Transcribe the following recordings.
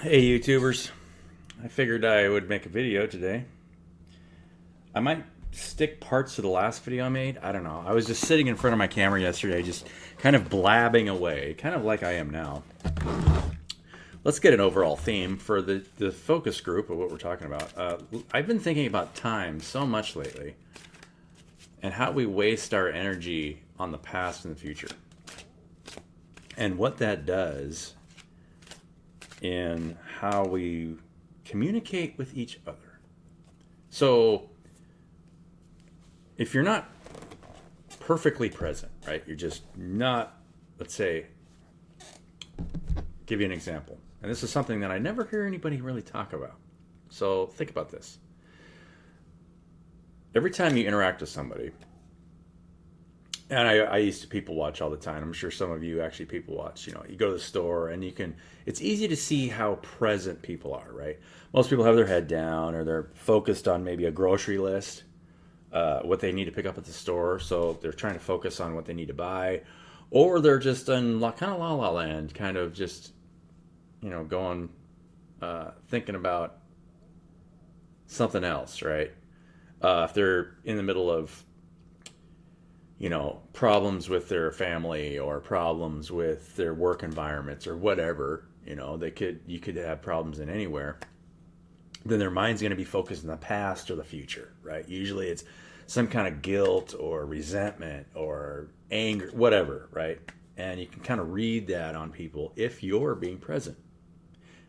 Hey YouTubers, I figured I would make a video today. I might stick parts of the last video I made. I don't know. I was just sitting in front of my camera yesterday, just kind of blabbing away, kind of like I am now. Let's get an overall theme for the focus group of what we're talking about. I've been thinking about time so much lately and how we waste our energy on the past and the future. And what that does in how we communicate with each other. So, if you're not perfectly present, right? You're just not, let's say, give you an example. And this is something that I never hear anybody really talk about. So, think about this. Every time you interact with somebody, and I used to people watch all the time. I'm sure some of you actually people watch. You know, you go to the store and it's easy to see how present people are, right? Most people have their head down or they're focused on maybe a grocery list, what they need to pick up at the store. So they're trying to focus on what they need to buy. Or they're just in kind of la la land, kind of just, going, thinking about something else, right? If they're in the middle of problems with their family or problems with their work environments or whatever, you could have problems in anywhere, then their mind's going to be focused on the past or the future, right? Usually it's some kind of guilt or resentment or anger, whatever, right? And you can kind of read that on people if you're being present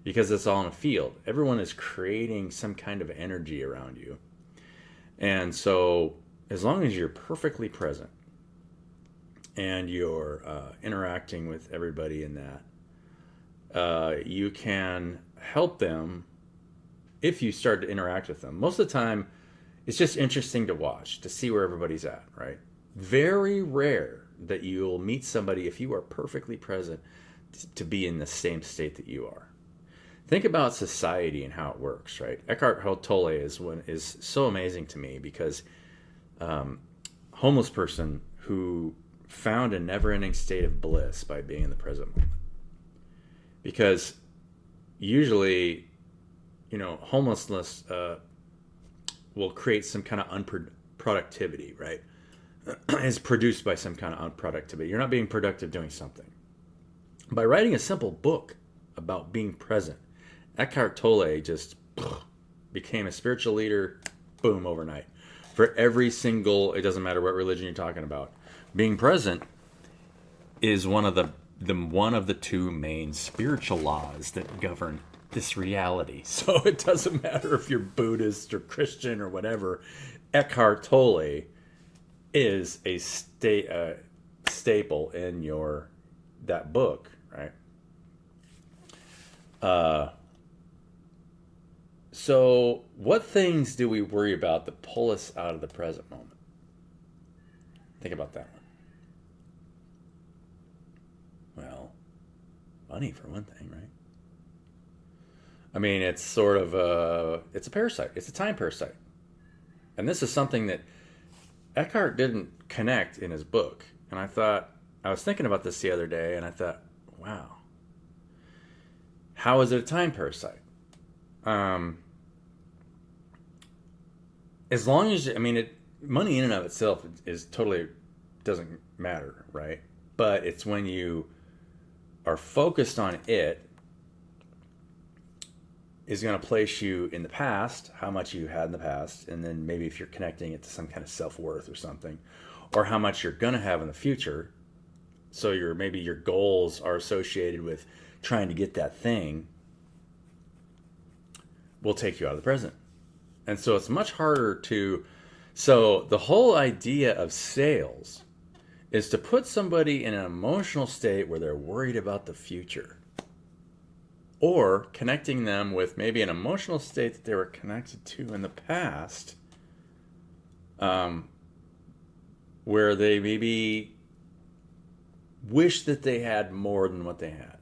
because it's all in a field. Everyone is creating some kind of energy around you. And so as long as you're perfectly present and you're interacting with everybody in that, you can help them if you start to interact with them. Most of the time, it's just interesting to watch, to see where everybody's at, right? Very rare that you'll meet somebody if you are perfectly present to be in the same state that you are. Think about society and how it works, right? Eckhart Tolle is so amazing to me because homeless person who found a never-ending state of bliss by being in the present moment. Because usually, homelessness will create some kind of unproductivity, right? Is produced by some kind of unproductivity. You're not being productive doing something. By writing a simple book about being present, Eckhart Tolle just became a spiritual leader, boom, overnight. For every single, it doesn't matter what religion you're talking about, being present is one of the two main spiritual laws that govern this reality. So it doesn't matter if you're Buddhist or Christian or whatever. Eckhart Tolle is a staple in that book, right? So what things do we worry about that pull us out of the present moment? Think about that one. Well, money for one thing, right? I mean, it's sort of it's a parasite. It's a time parasite. And this is something that Eckhart didn't connect in his book. And I was thinking about this the other day and I thought, wow, how is it a time parasite? As long as, money in and of itself is totally doesn't matter, right? But it's when you are focused on it is going to place you in the past, how much you had in the past, and then maybe if you're connecting it to some kind of self-worth or something, or how much you're going to have in the future. So maybe your goals are associated with trying to get that thing will take you out of the present. And so it's much harder so the whole idea of sales is to put somebody in an emotional state where they're worried about the future. Or connecting them with maybe an emotional state that they were connected to in the past, where they maybe wish that they had more than what they had.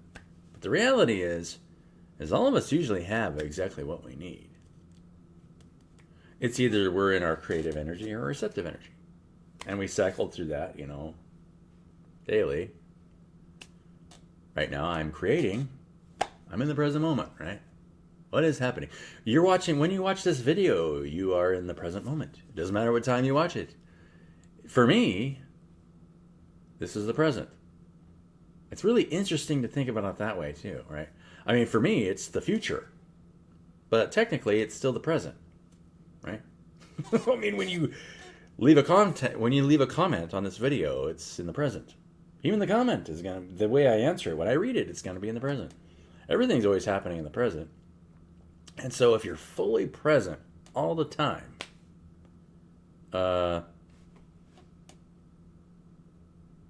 But the reality is all of us usually have exactly what we need. It's either we're in our creative energy or receptive energy. And we cycle through that, daily. Right now I'm creating I'm in the present moment, right? What is happening? You're watching, when you watch this video, you are in the present moment. It doesn't matter what time you watch it. For me, this is the present. It's really interesting to think about it that way too, right? I mean, for me, it's the future, but technically, it's still the present, right? I mean, when you leave a comment on this video, it's in the present. Even the comment is the way I answer it, when I read it, it's gonna be in the present. Everything's always happening in the present, and so if you're fully present all the time,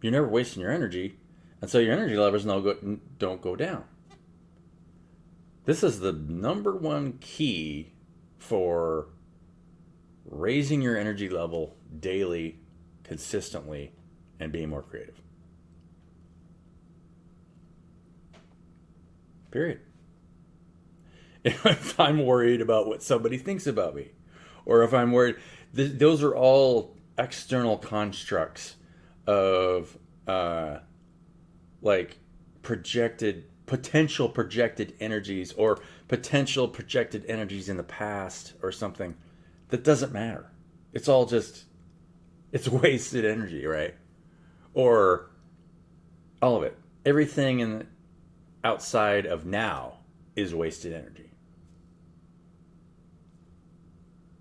you're never wasting your energy, and so your energy levels don't go down. This is the number one key for raising your energy level daily, consistently, and being more creative. Period. If I'm worried about what somebody thinks about me, or if I'm worried, those are all external constructs of like potential projected energies, or potential projected energies in the past or something that doesn't matter. It's all just, it's wasted energy, right? Or all of it. Everything outside of now is wasted energy.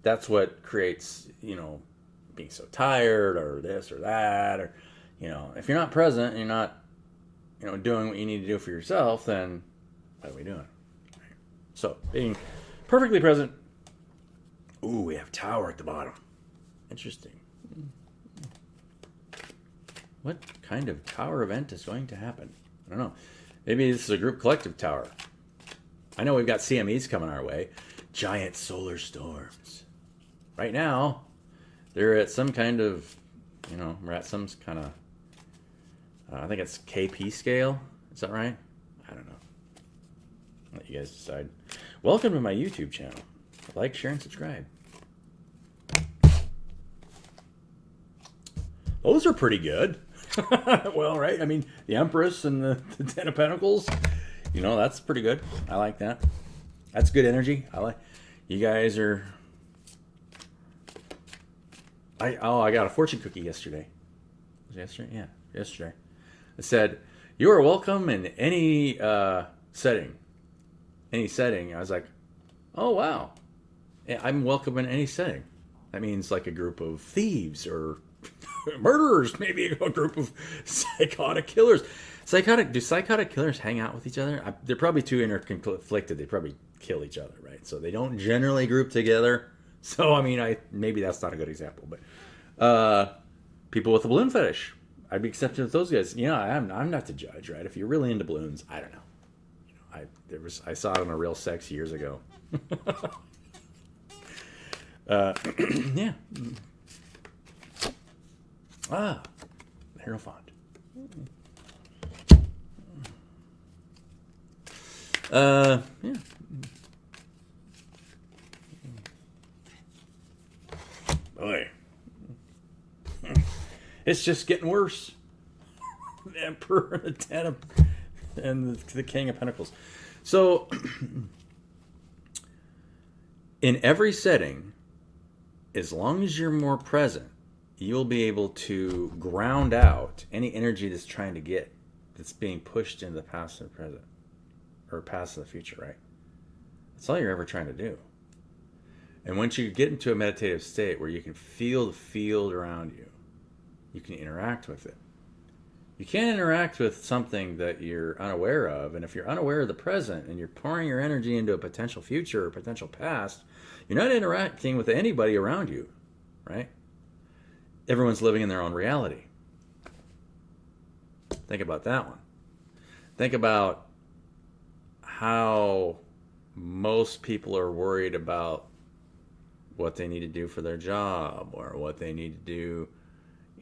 That's what creates, being so tired, or this or that, or, if you're not present and you're not, doing what you need to do for yourself, then what are we doing? So, being perfectly present. Ooh, we have tower at the bottom. Interesting. What kind of tower event is going to happen? I don't know. Maybe this is a group collective tower. I know we've got CMEs coming our way. Giant solar storms. Right now, they're at some kind of, we're at some kind of, I think it's KP scale. Is that right? I don't know. I'll let you guys decide. Welcome to my YouTube channel. Like, share, and subscribe. Those are pretty good. Well, right? I mean, the Empress and the Ten of Pentacles, that's pretty good. I like that. That's good energy. You guys are... I got a fortune cookie yesterday. Was it yesterday? Yeah, yesterday. It said, "You are welcome in any setting." Any setting. I was like, oh, wow. I'm welcome in any setting. That means like a group of thieves or murderers, maybe a group of psychotic killers. Do psychotic killers hang out with each other? They're probably too interconflicted. They probably kill each other, right? So they don't generally group together. So, I mean, maybe that's not a good example, but people with a balloon fetish, I'd be accepted with those guys. I'm not the judge, right? If you're really into balloons, I don't know. I saw it on a Real Sex years ago. Yeah. Hierophant. Yeah. Boy. It's just getting worse. The Emperor, the Ten of, and the King of Pentacles. So, in every setting, as long as you're more present, you'll be able to ground out any energy that's being pushed into the past and the present, or past and the future, right? That's all you're ever trying to do. And once you get into a meditative state where you can feel the field around you, you can interact with it. You can't interact with something that you're unaware of, and if you're unaware of the present and you're pouring your energy into a potential future or potential past, you're not interacting with anybody around you, right? Everyone's living in their own reality. Think about that one. Think about how most people are worried about what they need to do for their job, or what they need to do,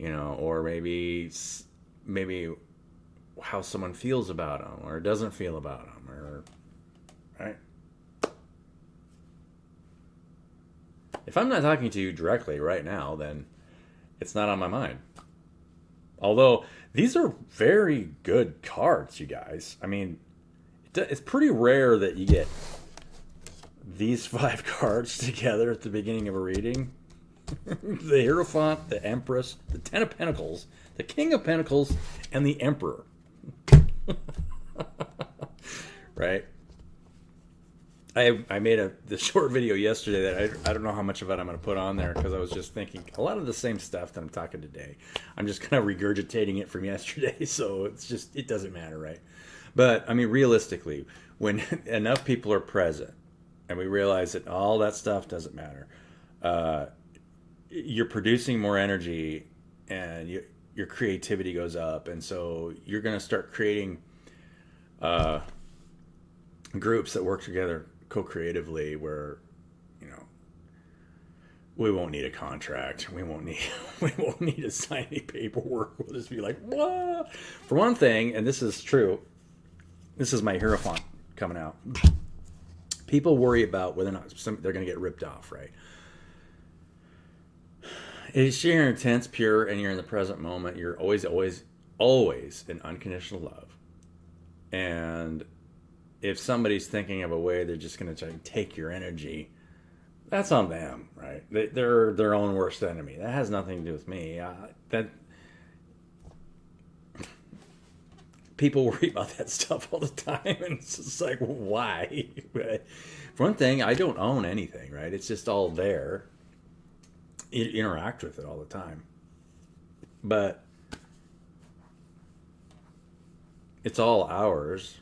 or maybe how someone feels about them or doesn't feel about them, or right? If I'm not talking to you directly right now, then it's not on my mind. Although these are very good cards, you guys. I mean, it's pretty rare that you get these 5 cards together at the beginning of a reading. The Hierophant, the Empress, the Ten of Pentacles, the King of Pentacles, and the Emperor. Right? I made the short video yesterday that I don't know how much of it I'm going to put on there, because I was just thinking a lot of the same stuff that I'm talking today. I'm just kind of regurgitating it from yesterday, so it doesn't matter, right? But I mean, realistically, when enough people are present and we realize that all that stuff doesn't matter, you're producing more energy, and your creativity goes up, and so you're going to start creating groups that work together co-creatively, where we won't need a contract, we won't need to sign any paperwork. We'll just be like, what? For one thing, and this is true, this is my Hierophant coming out. People worry about whether or not they're going to get ripped off, right? If you're intense, pure, and you're in the present moment, you're always in unconditional love. And if somebody's thinking of a way they're just going to try to take your energy, that's on them, right? They're their own worst enemy. That has nothing to do with me. People worry about that stuff all the time, and it's just like, why? For one thing, I don't own anything, right? It's just all there. You interact with it all the time, but it's all ours.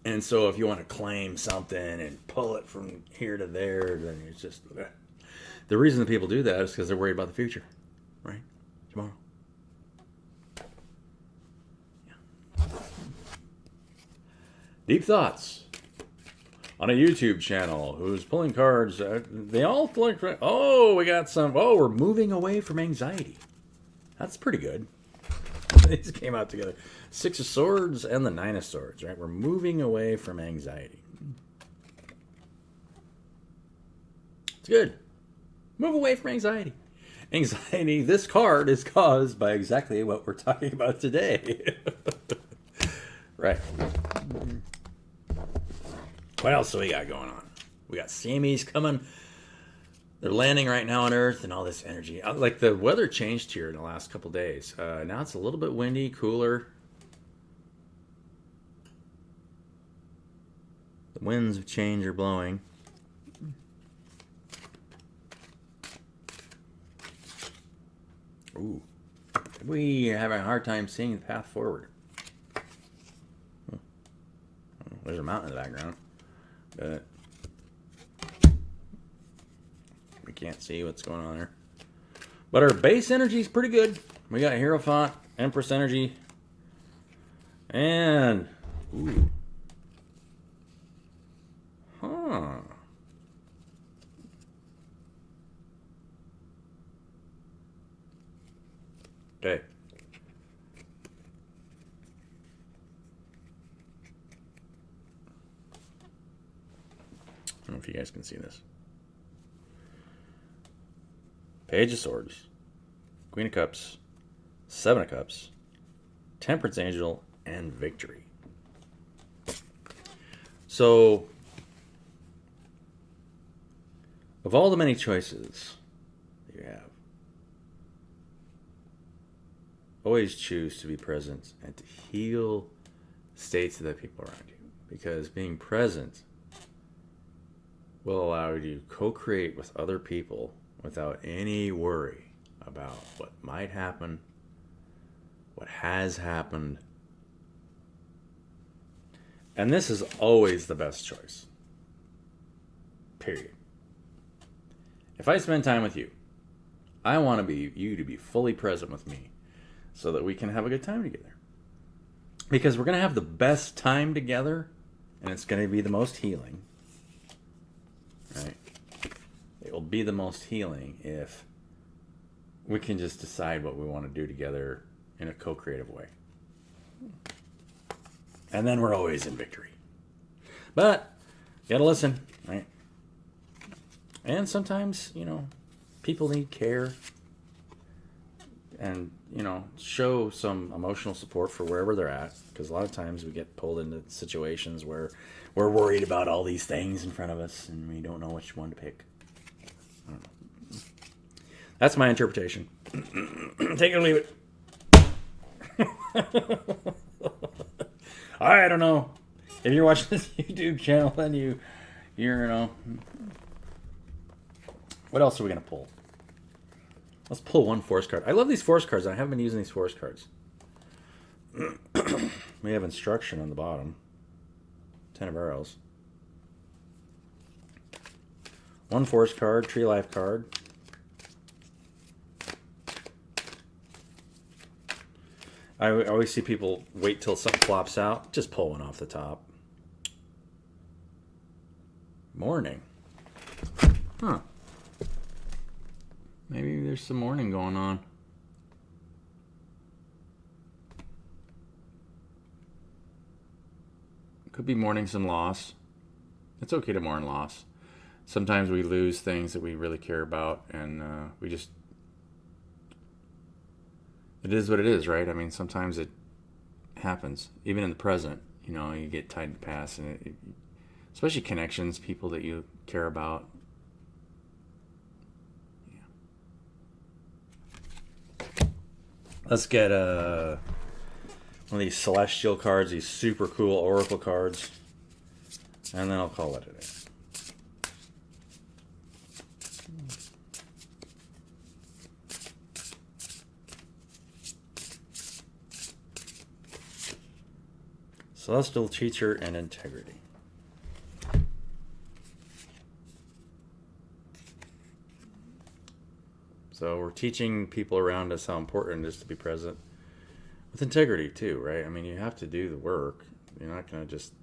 And so if you want to claim something and pull it from here to there, then it's just... The reason that people do that is because they're worried about the future, right? Tomorrow. Yeah. Deep Thoughts on a YouTube channel who's pulling cards. They all like, we got some... we're moving away from anxiety. That's pretty good. These came out together. 6 of Swords and the 9 of Swords, right? We're moving away from anxiety. It's good. Move away from anxiety. Anxiety, this card is caused by exactly what we're talking about today. Right. What else do we got going on? We got Siamese coming. They're landing right now on Earth, and all this energy. Like, the weather changed here in the last couple days. Now it's a little bit windy, cooler. The winds of change are blowing. Ooh. We are having a hard time seeing the path forward. There's a mountain in the background. But we can't see what's going on there. But our base energy is pretty good. We got Hierophant, Empress energy, and... Ooh. Huh. Okay. I don't know if you guys can see this. Page of Swords, Queen of Cups, 7 of Cups, Temperance Angel, and Victory. So, of all the many choices that you have, always choose to be present and to heal states of the people around you. Because being present will allow you to co-create with other people without any worry about what might happen, what has happened. And this is always the best choice. Period. If I spend time with you, I want you to be fully present with me so that we can have a good time together. Because we're going to have the best time together, and it's going to be the most healing. Right? It will be the most healing if we can just decide what we want to do together in a co-creative way. And then we're always in victory. But you gotta listen, right? And sometimes, people need care. and show some emotional support for wherever they're at, because a lot of times we get pulled into situations where we're worried about all these things in front of us and we don't know which one to pick. I don't know. That's my interpretation. Take it or leave it. I don't know. If you're watching this YouTube channel, then you're what else are we gonna pull? Let's pull one force card. I love these force cards. I haven't been using these force cards. We have instruction on the bottom. 10 of arrows. One force card, tree life card. I always see people wait till something flops out. Just pull one off the top. Morning. Huh. Maybe there's some mourning going on. Could be mourning some loss. It's okay to mourn loss. Sometimes we lose things that we really care about, and we just... It is what it is, right? I mean, sometimes it happens. Even in the present, you get tied to the past, and especially connections, people that you care about. Let's get one of these celestial cards, these super cool oracle cards, and then I'll call it a day. Celestial teacher and integrity. So we're teaching people around us how important it is to be present with integrity too, right? I mean, you have to do the work. You're not going to just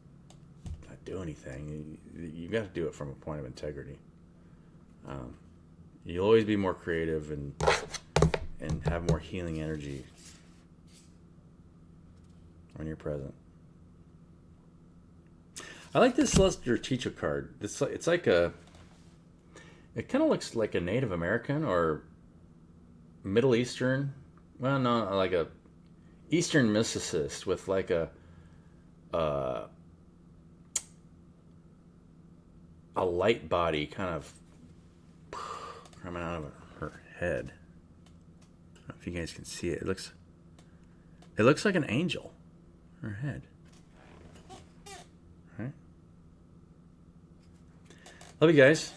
not do anything. You got to do it from a point of integrity. You'll always be more creative and have more healing energy when you're present. I like this Celestial Teacher card. It's like it kind of looks like a Native American or Middle Eastern, well, no, like a Eastern mysticist with like a light body kind of coming out of her head. I don't know if you guys can see it. It looks like an angel. Her head. All right. Love you guys.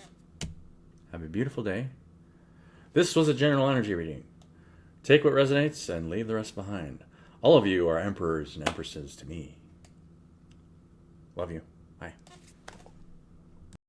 Have a beautiful day. This was a general energy reading. Take what resonates and leave the rest behind. All of you are emperors and empresses to me. Love you.